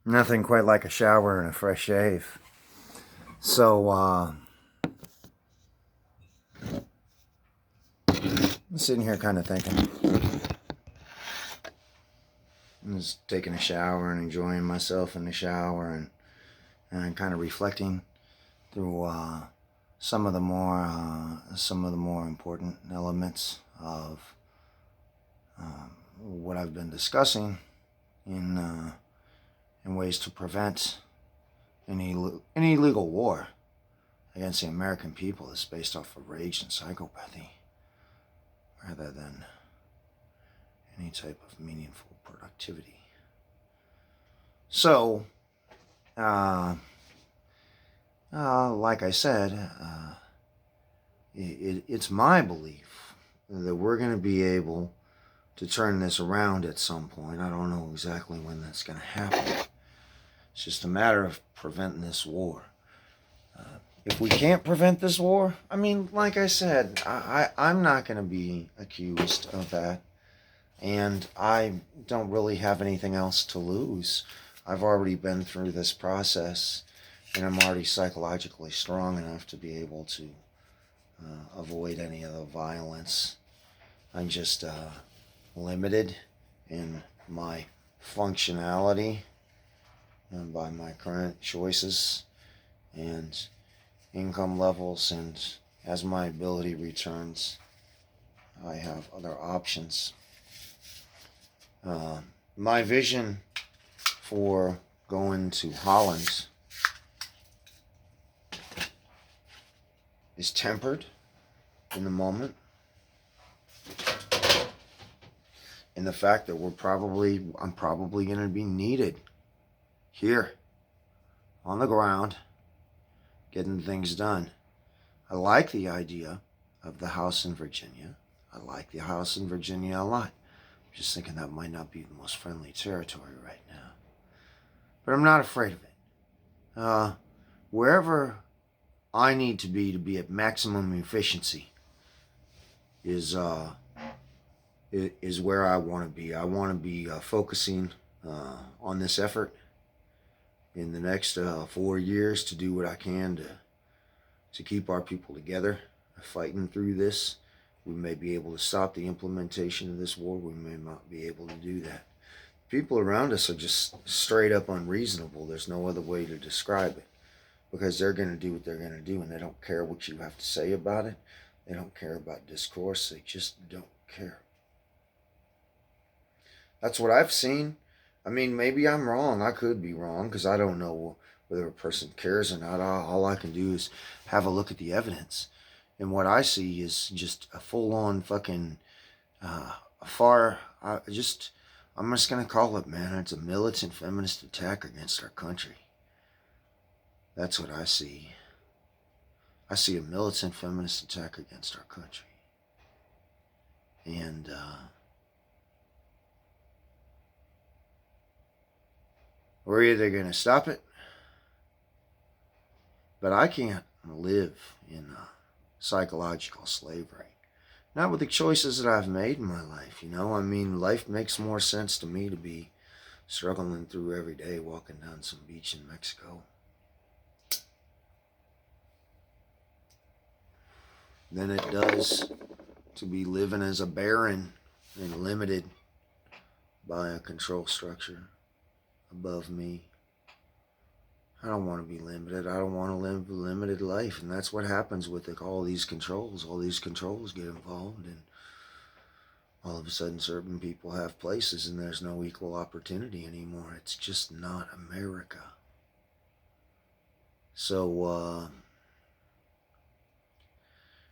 Nothing quite like a shower and a fresh shave. So, I'm sitting here kind of thinking. I'm just taking a shower and enjoying myself in the shower and kind of reflecting through some of the more important elements of what I've been discussing in ways to prevent any legal war against the American people that's based off of rage and psychopathy rather than any type of meaningful productivity. So, like I said, it's my belief that we're going to be able to turn this around at some point. I don't know exactly when that's going to happen. It's just a matter of preventing this war. If we can't prevent this war, I mean, like I said, I'm not going to be accused of that. And I don't really have anything else to lose. I've already been through this process, and I'm already psychologically strong enough to be able to avoid any of the violence. I'm just limited in my functionality by my current choices and income levels, and as my ability returns, I have other options. My vision for going to Holland is tempered in the moment, in the fact that I'm probably going to be needed here on the ground getting things done. I like the idea of the house in Virginia. I like the house in Virginia a lot. I'm just thinking that might not be the most friendly territory right now. But I'm not afraid of it. Wherever I need to be at maximum efficiency is where I want to be. I want to be focusing on this effort in the next 4 years to do what I can to keep our people together, fighting through this. We may be able to stop the implementation of this war. We may not be able to do that. People around us are just straight up unreasonable. There's no other way to describe it, because they're going to do what they're going to do, and they don't care what you have to say about it. They don't care about discourse. They just don't care. That's what I've seen. I mean, maybe I'm wrong. I could be wrong, because I don't know whether a person cares or not. All I can do is have a look at the evidence. And what I see is just a full-on fucking I'm just going to call it, man. It's a militant feminist attack against our country. That's what I see. I see a militant feminist attack against our country. And we're either going to stop it, but I can't live in psychological slavery. Not with the choices that I've made in my life, you know? I mean, life makes more sense to me to be struggling through every day walking down some beach in Mexico than it does to be living as a baron and limited by a control structure above me. I don't want to be limited. I don't want to live a limited life. And that's what happens with all these controls. All these controls get involved, and all of a sudden certain people have places and there's no equal opportunity anymore. It's just not America. So,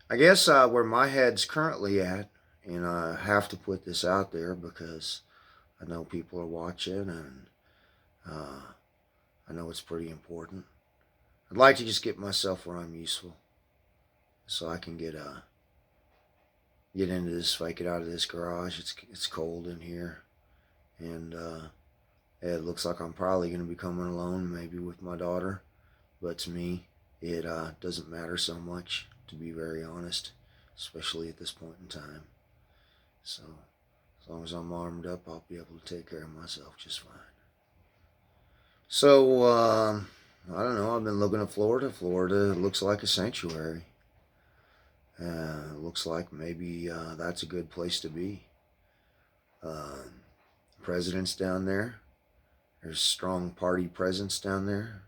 I guess where my head's currently at, and I have to put this out there because I know people are watching, and I know it's pretty important. I'd like to just get myself where I'm useful, so I can get into this fight, get out of this garage. It's cold in here, and it looks like I'm probably going to be coming alone, maybe with my daughter. But to me, it doesn't matter so much, to be very honest, especially at this point in time. So as long as I'm armed up, I'll be able to take care of myself just fine. So, I don't know. I've been looking at Florida. Florida looks like a sanctuary. Looks like maybe that's a good place to be. Um, President's down there. There's strong party presence down there.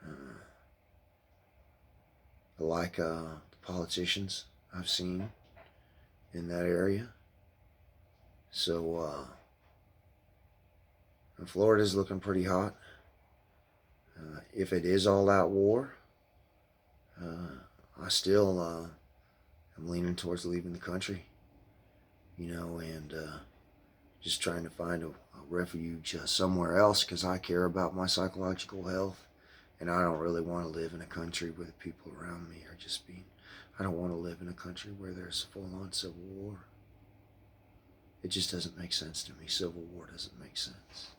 I like the politicians I've seen in that area. So, Florida's looking pretty hot. If it is all out war, I still am leaning towards leaving the country, and just trying to find a refuge somewhere else because I care about my psychological health, and I don't really want to live in a country where the people around me are just being. I don't want to live in a country where there's full-on civil war. It just doesn't make sense to me. Civil war doesn't make sense.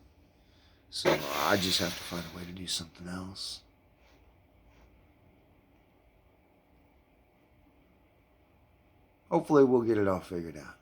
So I just have to find a way to do something else. Hopefully we'll get it all figured out.